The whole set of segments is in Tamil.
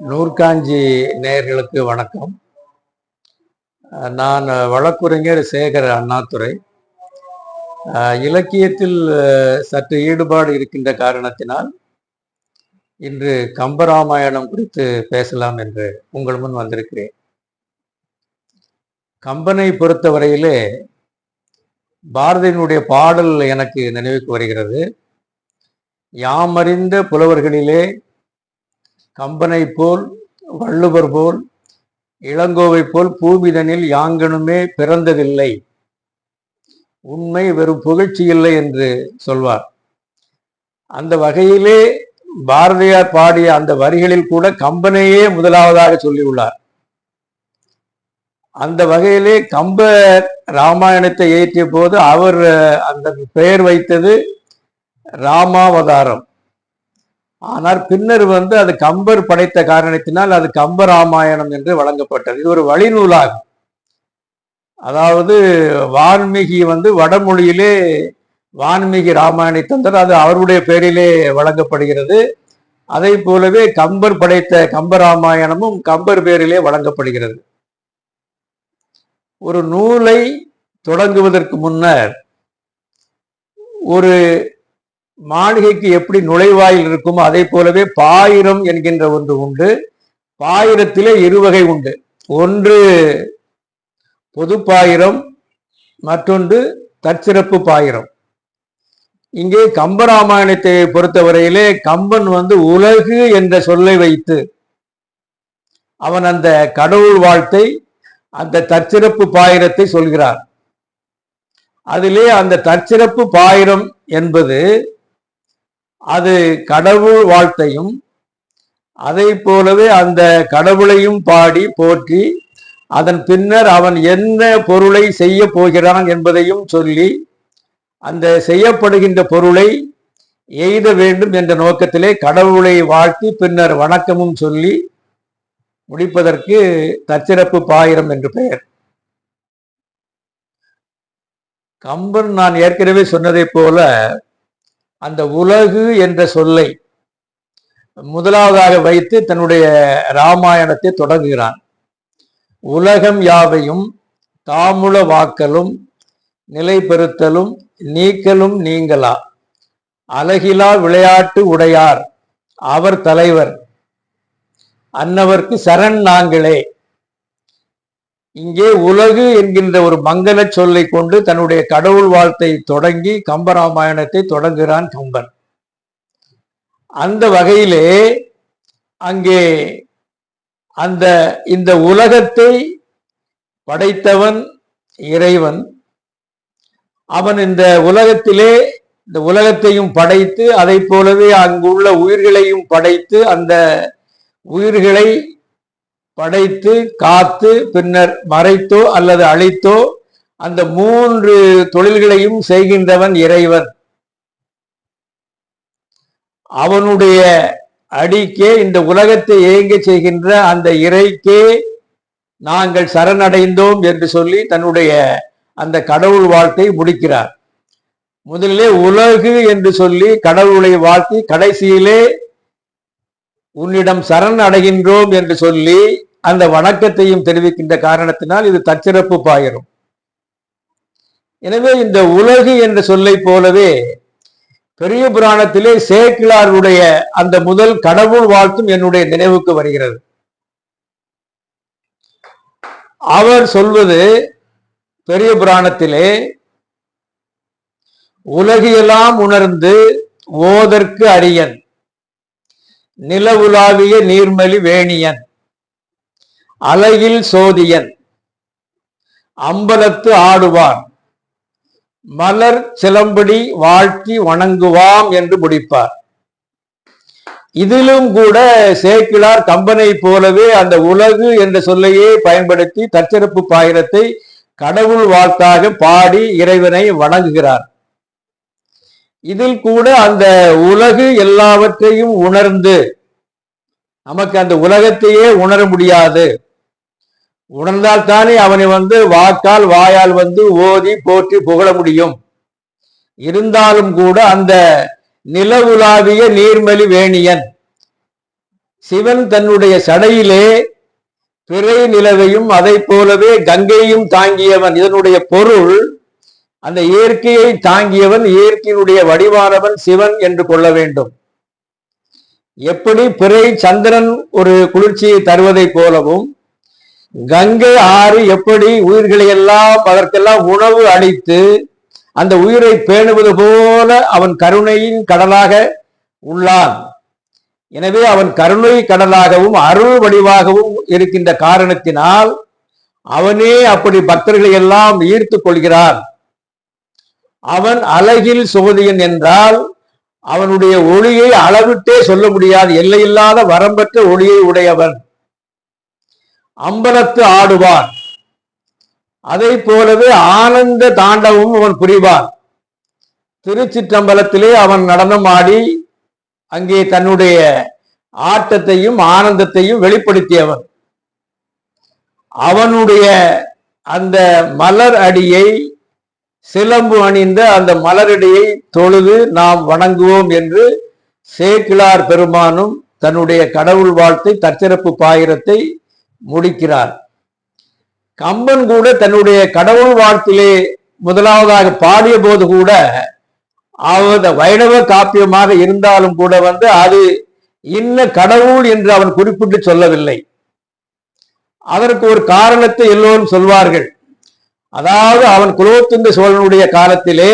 நூற்காஞ்சி நேயர்களுக்கு வணக்கம். நான் வழக்குரைஞர் சேகர் அண்ணாதுரை. இலக்கியத்தில் சற்று ஈடுபாடு இருக்கின்ற காரணத்தினால் இன்று கம்பராமாயணம் குறித்து பேசலாம் என்று உங்கள் முன் வந்திருக்கிறேன். கம்பனை பொறுத்தவரையிலே பாரதியினுடைய பாடல் எனக்கு நினைவுக்கு வருகிறது. யாமறிந்த புலவர்களிலே கம்பனை போல், வள்ளுவர் போல், இளங்கோவை போல் பூமிதனில் யாங்கனுமே பிறந்ததில்லை, உண்மை வெறும் புகழ்ச்சி இல்லை என்று சொல்வார். அந்த வகையிலே பாரதியார் பாடிய அந்த வரிகளில் கூட கம்பனையே முதலாவதாக சொல்லியுள்ளார். அந்த வகையிலே கம்ப ராமாயணத்தை இயற்றிய போது அவர் அந்த பெயர் வைத்தது ராமாவதாரம். ஆனால் பின்னர் அது கம்பர் படைத்த காரணத்தினால் அது கம்ப ராமாயணம் என்று வழங்கப்பட்டது. இது ஒரு வழிநூலாகும். அதாவது வால்மீகி வடமொழியிலே வால்மீகி ராமாயணை தந்தார், அது அவருடைய பெயரிலே வழங்கப்படுகிறது. அதை போலவே கம்பர் படைத்த கம்ப ராமாயணமும் கம்பர் பெயரிலே வழங்கப்படுகிறது. ஒரு நூலை தொடங்குவதற்கு முன்னர் ஒரு மாளிகைக்கு எப்படி நுழைவாயில் இருக்குமோ அதை போலவே பாயிரம் என்கின்ற ஒன்று உண்டு. பாயிரத்திலே இருவகை உண்டு. ஒன்று பொது பாயிரம், மற்றொன்று தற்சிறப்பு பாயிரம். இங்கே கம்பராமாயணத்தை பொறுத்தவரையிலே கம்பன் உலகு என்ற சொல்லை வைத்து அவன் அந்த கடவுள் வாழ்த்தை, அந்த தற்சிறப்பு பாயிரத்தை சொல்கிறார். அதிலே அந்த தற்சிறப்பு பாயிரம் என்பது அது கடவுள் வாழ்த்தையும், அதை போலவே அந்த கடவுளையும் பாடி போற்றி அதன் பின்னர் அவன் என்ன பொருளை செய்ய போகிறான் என்பதையும் சொல்லி அந்த செய்யப்படுகின்ற பொருளை எய்த வேண்டும் என்ற நோக்கத்திலே கடவுளை வாழ்த்தி பின்னர் வணக்கமும் சொல்லி முடிப்பதற்கு தற்சிறப்பு பாயிரம் என்று பெயர். கம்பன் நான் ஏற்கனவே சொன்னதை போல அந்த உலகு என்ற சொல்லை முதலாவதாக வைத்து தன்னுடைய ராமாயணத்தை தொடங்குகிறான். உலகம் யாவையும் தாமுள வாக்கலும் நிலை பெறுத்தலும் நீக்கலும் நீங்களா, அழகிலா விளையாட்டு உடையார் அவர் தலைவர், அன்னவர்க்கு சரண் நாங்களே. இங்கே உலகு என்கின்ற ஒரு மங்கள சொல்லை கொண்டு தன்னுடைய கடவுள் வாழ்த்தை தொடங்கி கம்பராமாயணத்தை தொடங்குகிறான் கம்பன். அந்த வகையிலே அங்கே இந்த உலகத்தை படைத்தவன் இறைவன். அவன் இந்த உலகத்தையும் படைத்து அதை போலவே அங்குள்ள உயிர்களையும் படைத்து அந்த உயிர்களை படைத்து காத்து பின்னர் மறைத்தோ அல்லது அழித்தோ அந்த மூன்று தொழில்களையும் செய்கின்றவன் இறைவன். அவனுடைய அடிக்கே இந்த உலகத்தை இயங்க செய்கின்ற அந்த இறைக்கே நாங்கள் சரணடைந்தோம் என்று சொல்லி தன்னுடைய அந்த கடவுள் வாழ்த்தை முடிக்கிறார். முதலிலே உலகு என்று சொல்லி கடவுளை வாழ்த்தி கடைசியிலே உன்னிடம் சரண் அடைகின்றோம் என்று சொல்லி அந்த வணக்கத்தையும் தெரிவிக்கின்ற காரணத்தினால் இது தற்சிறப்பு பாயிரம். எனவே இந்த உலகு என்ற சொல்லை போலவே பெரிய புராணத்திலே சேக்கிழாருடைய அந்த முதல் கடவுள் வாழ்த்தும் என்னுடைய நினைவுக்கு வருகிறது. அவர் சொல்வது பெரிய புராணத்திலே உலகியெல்லாம் உணர்ந்து ஓதற்கு அரியன் நிலவுலாவிய நீர்மலி வேணியன் அலகில் சோதியன் அம்பலத்து ஆடுவான் மலர் சிலம்படி வாழ்த்தி வணங்குவாம் என்று முடிப்பார். இதிலும் கூட சேக்கிழார் கம்பனை போலவே அந்த உலகு என்ற சொல்லையே பயன்படுத்தி தற்சிறப்பு பாயிரத்தை கடவுள் வாழ்த்தாக பாடி இறைவனை வணங்குகிறார். இதில் கூட அந்த உலகு எல்லாவற்றையும் உணர்ந்து, நமக்கு அந்த உலகத்தையே உணர முடியாது, உணர்ந்தால் தானே அவனை வாக்கால் வாயால் ஓதி போற்றி புகழ முடியும். இருந்தாலும் கூட அந்த நிலவுலாவிய நீர்மலி வேணியன், சிவன் தன்னுடைய சடையிலே பிறை நிலவையும் அதை போலவே கங்கையும் தாங்கியவன். இதனுடைய பொருள், அந்த இயற்கையை தாங்கியவன், இயற்கையினுடைய வடிவானவன் சிவன் என்று கொள்ள வேண்டும். எப்படி பிறை சந்திரன் ஒரு குளிர்ச்சியை தருவதை போலவும், கங்கை ஆறு எப்படி உயிர்களை எல்லாம் அதற்கெல்லாம் உணவு அளித்து அந்த உயிரை பேணுவது போல அவன் கருணையின் கடலாக உள்ளான். எனவே அவன் கருணை கடலாகவும் அருள் வடிவாகவும் இருக்கின்ற காரணத்தினால் அவனே அப்படி பக்தர்களை எல்லாம் ஈர்த்து கொள்கிறான். அவன் அழகில் சோதியன் என்றால் அவனுடைய ஒளியை அளவிட்டே சொல்ல முடியாது, எல்லையில்லாத வரம்பற்ற ஒளியை உடையவன். அம்பலத்து ஆடுவான், அதை போலவே ஆனந்த தாண்டவமும் அவன் புரிவான். திருச்சிற்றம்பலத்திலே அவன் நடனம் ஆடி அங்கே தன்னுடைய ஆட்டத்தையும் ஆனந்தத்தையும் வெளிப்படுத்தியவன். அவனுடைய அந்த மலர் அடியை, சிலம்பு அணிந்த அந்த மலரடியை தொழுது நாம் வணங்குவோம் என்று சேக்கிழார் பெருமானும் தன்னுடைய கடவுள் வாழ்த்தை தற்சிறப்பு பாயிரத்தை முடிக்கிறார். கம்பன் கூட தன்னுடைய கடவுள் வாழ்த்திலே முதலாவதாக பாடிய போது கூட அவத வைணவ காப்பியமாக இருந்தாலும் கூட அது இன்ன கடவுள் என்று அவன் குறிப்பிட்டு சொல்லவில்லை. அதற்கு ஒரு காரணத்தை எல்லோரும் சொல்வார்கள். அதாவது அவன் குலோத்துங்க சோழனுடைய காலத்திலே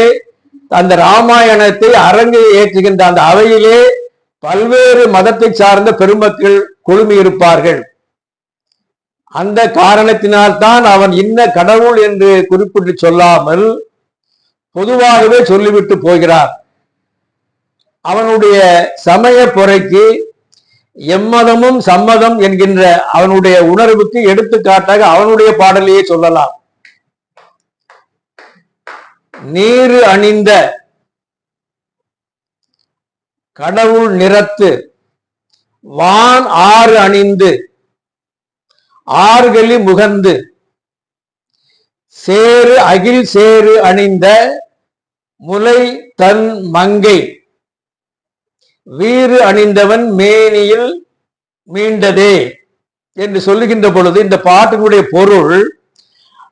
அந்த ராமாயணத்தை அரங்கை ஏற்றுகின்ற அந்த அவையிலே பல்வேறு மதத்தை சார்ந்த பெருமக்கள் குழுமி இருப்பார்கள். அந்த காரணத்தினால்தான் அவன் இன்ன கடவுள் என்று குறிப்பிட்டு சொல்லாமல் பொதுவாகவே சொல்லிவிட்டு போகிறார். அவனுடைய சமய பொறைக்கு எம்மதமும் சம்மதம் என்கின்ற அவனுடைய உணர்வுக்கு எடுத்துக்காட்டாக அவனுடைய பாடலையே சொல்லலாம். நீரு அணிந்த கடவுள் நிறத்து வான் ஆறு அணிந்து ஆறுகளி முகந்து சேரு அகில் சேரு அணிந்த முலை தன் மங்கை வீறு அணிந்தவன் மேனியில் மீண்டதே என்று சொல்லுகின்ற பொழுது இந்த பாட்டினுடைய பொருள்,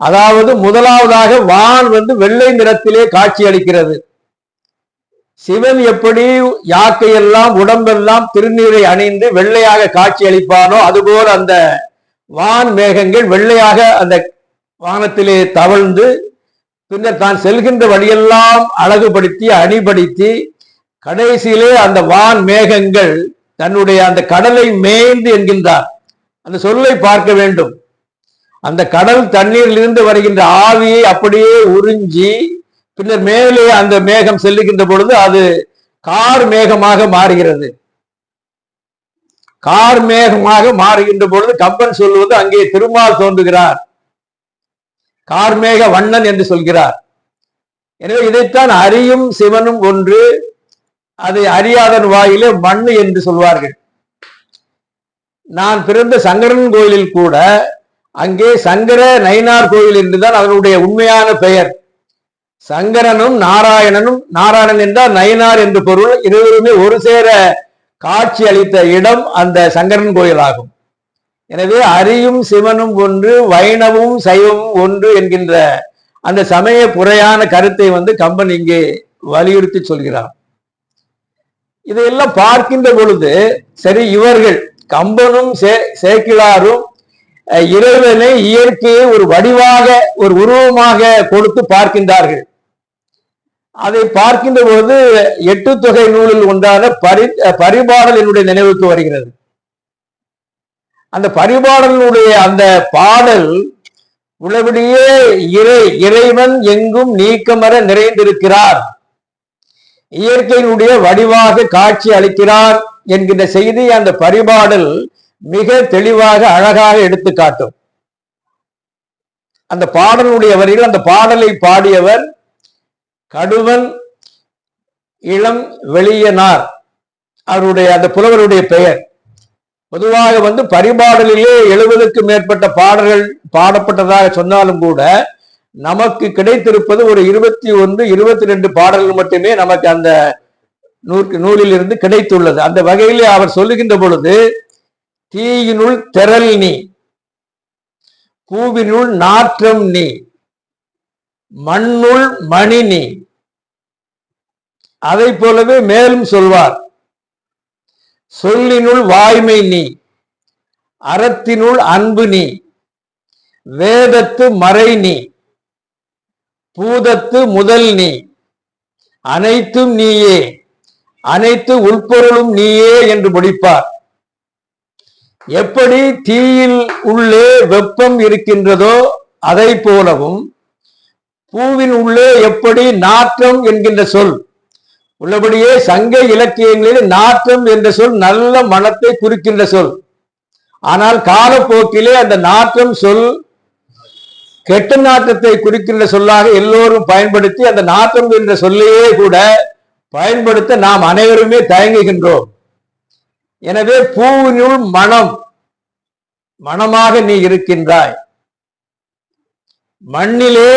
அதாவது முதலாவதாக வான் வெள்ளை நிறத்திலே காட்சி அளிக்கிறது. சிவன் எப்படி யாக்கையெல்லாம் உடம்பெல்லாம் திருநீரை அணிந்து வெள்ளையாக காட்சி அளிப்பானோ அதுபோல அந்த வான் மேகங்கள் வெள்ளையாக அந்த வானத்திலே தவழ்ந்து பின்னர் தான் செல்கின்ற வழியெல்லாம் அழகுபடுத்தி அணிபடுத்தி கடைசியிலே அந்த வான் மேகங்கள் தன்னுடைய அந்த கடலை மேய்ந்து என்கின்றார். அந்த சொல்லை பார்க்க வேண்டும். அந்த கடல் தண்ணீரிலிருந்து வருகின்ற ஆவியை அப்படியே உறிஞ்சி பின்னர் மேலே அந்த மேகம் செல்லுகின்ற பொழுது அது கார் மேகமாக மாறுகிறது. கார் மேகமாக மாறுகின்ற பொழுது கம்பன் சொல்வது அங்கே திருமால் தோன்றுகிறார், கார்மேக வண்ணன் என்று சொல்கிறார். எனவே இதைத்தான் அறியும் சிவனும் ஒன்று, அதை அறியாதன் வாயிலே மண்ணு என்று சொல்வார்கள். நான் பிறந்த சங்கரன் கோயிலில் கூட அங்கே சங்கர நயினார் கோயில் என்றுதான் அதனுடைய உண்மையான பெயர். சங்கரனும் நாராயணனும், நாராயணன் என்றால் நயினார் என்று பொருள், இருவருமே ஒரு சேர காட்சி அளித்த இடம் அந்த சங்கரன் கோயில் ஆகும். எனவே அறியும் சிவனும் ஒன்று, வைணவமும் சைவமும் ஒன்று என்கின்ற அந்த சமய புறையான கருத்தை கம்பன் இங்கே வலியுறுத்தி சொல்கிறார். இதையெல்லாம் பார்க்கின்ற பொழுது சரி, இவர்கள் கம்பனும் சேக்கிழாரும் இறைவனை இயற்கையை ஒரு வடிவாக ஒரு உருவமாக கொடுத்து பார்க்கின்றார்கள். அதை பார்க்கின்ற பொழுது எட்டு தொகை நூலில் ஒன்றான பரிபாடல் என்னுடைய நினைவுக்கு வருகிறது. அந்த பரிபாடலுடைய அந்த பாடல் உள்ளபடியே இறைவன் எங்கும் நீக்கமர நிறைந்திருக்கிறார், இயற்கையினுடைய வடிவாக காட்சி அளிக்கிறார் என்கின்ற செய்தி அந்த பரிபாடல் மிக தெளிவாக அழகாக எடுத்து காட்டும். அந்த பாடலுடைய வரிகள், அந்த பாடலை பாடியவர் கடுவன் இளம் வெளியனார், அவருடைய அந்த புலவருடைய பெயர். பொதுவாக பரிபாடலிலே 70க்கு மேற்பட்ட பாடல்கள் பாடப்பட்டதாக சொன்னாலும் கூட நமக்கு கிடைத்திருப்பது ஒரு 21, 22 பாடல்கள் மட்டுமே நமக்கு அந்த நூலில் இருந்து கிடைத்துள்ளது. அந்த வகையிலே அவர் சொல்லுகின்ற பொழுது தீயினுள் தெரல் நீ, பூவினுள் நாற்றம் நீ, மண்ணுள் மணி நீ. அதை போலவே மேலும் சொல்வார், சொல்லினுள் வாய்மை நீ, அறத்தினுள் அன்பு நீ, வேதத்து மறை நீ, பூதத்து முதல் நீ, அனைத்தும் நீயே, அனைத்து உள்பொருளும் நீயே என்று முடிப்பார். எப்படி தீயில் உள்ளே வெப்பம் இருக்கின்றதோ அதை போலவும், பூவின் உள்ளே எப்படி நாற்றம் என்கின்ற சொல் உள்ளபடியே, சங்க இலக்கியங்களில் நாற்றம் என்ற சொல் நல்ல மனத்தை குறிக்கின்ற சொல். ஆனால் காலப்போக்கிலே அந்த நாற்றம் சொல் கெட்ட நாற்றத்தை குறிக்கின்ற சொல்லாக எல்லோரும் பயன்படுத்தி அந்த நாற்றம் என்ற சொல்லையே கூட பயன்படுத்த நாம் அனைவருமே தயங்குகின்றோம். எனவே பூவினுள் மனம், மனமாக நீ இருக்கின்றாய், மண்ணிலே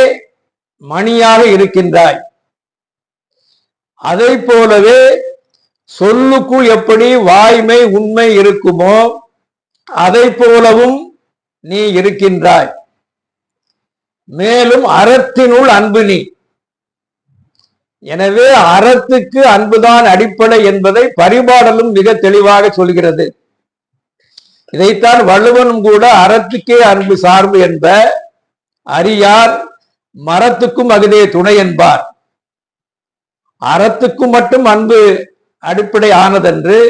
மணியாக இருக்கின்றாய். அதை போலவே சொல்லுக்குள் எப்படி வாய்மை உண்மை இருக்குமோ அதை போலவும் நீ இருக்கின்றாய். மேலும் அறத்தினுள் அன்பு நீ. எனவே அறத்துக்கு அன்புதான் அடிப்படை என்பதை பரிபாடலும் மிக தெளிவாக சொல்கிறது. இதைத்தான் வள்ளுவனும் கூட அறத்துக்கே அன்பு சார்பு என்ப அறியார், மரத்துக்கும் அகுதே துணை என்பார். அறத்துக்கும் மட்டும் அன்பு அடிப்படை ஆனதென்று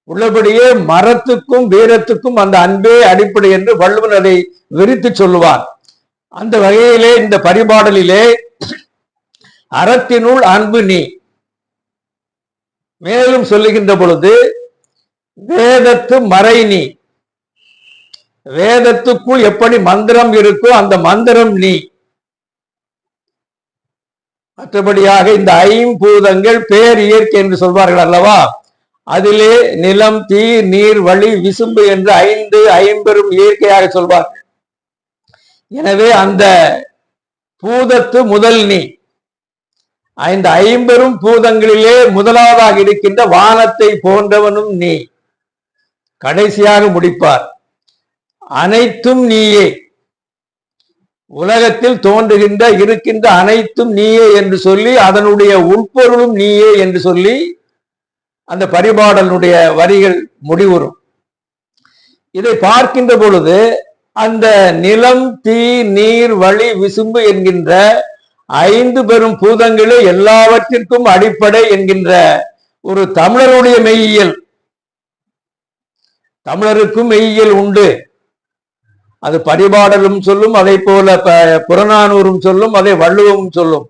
உள்ளபடியே மரத்துக்கும் வீரத்துக்கும் அந்த அன்பே அடிப்படை என்று வள்ளுவன் அதை விரித்து சொல்லுவார். அந்த வகையிலே இந்த பரிபாடலிலே அறத்தினுள் அன்பு நீ மேலும் சொல்லுகின்ற பொழுது, வேதத்து மறை நீ. வேதத்துக்குள் எப்படி மந்திரம் இருக்கோ அந்த மந்திரம் நீ. மற்றபடியாக இந்த ஐம்பூதங்கள் பேர் இயற்கை என்று சொல்வார்கள் அல்லவா, அதிலே நிலம், தீ, நீர், வழி, விசும்பு என்று ஐம்பெரும் இயற்கையாக சொல்வார்கள். எனவே அந்த பூதத்து முதல் நீ. இந்த ஐம்பெரும் பூதங்களிலே முதலாவதாக இருக்கின்ற வானத்தை போன்றவனும் நீ. கடைசியாக முடிப்பார், அனைத்தும் நீயே. உலகத்தில் தோன்றுகின்ற இருக்கின்ற அனைத்தும் நீயே என்று சொல்லி அதனுடைய உட்பொருளும் நீயே என்று சொல்லி அந்த பரிபாடலுடைய வரிகள் முடிவுறும். இதை பார்க்கின்ற பொழுது அந்த நிலம், தீ, நீர், வழி, விசும்பு என்கின்ற ஐந்து பெரும் பூதங்களே எல்லாவற்றிற்கும் அடிப்படை என்கின்ற ஒரு தமிழருடைய மெய்யியல். தமிழருக்கும் மெய்யியல் உண்டு. அது பரிபாடலும் சொல்லும், அதை போல புறநானூறும் சொல்லும், அதை வள்ளுவமும் சொல்லும்.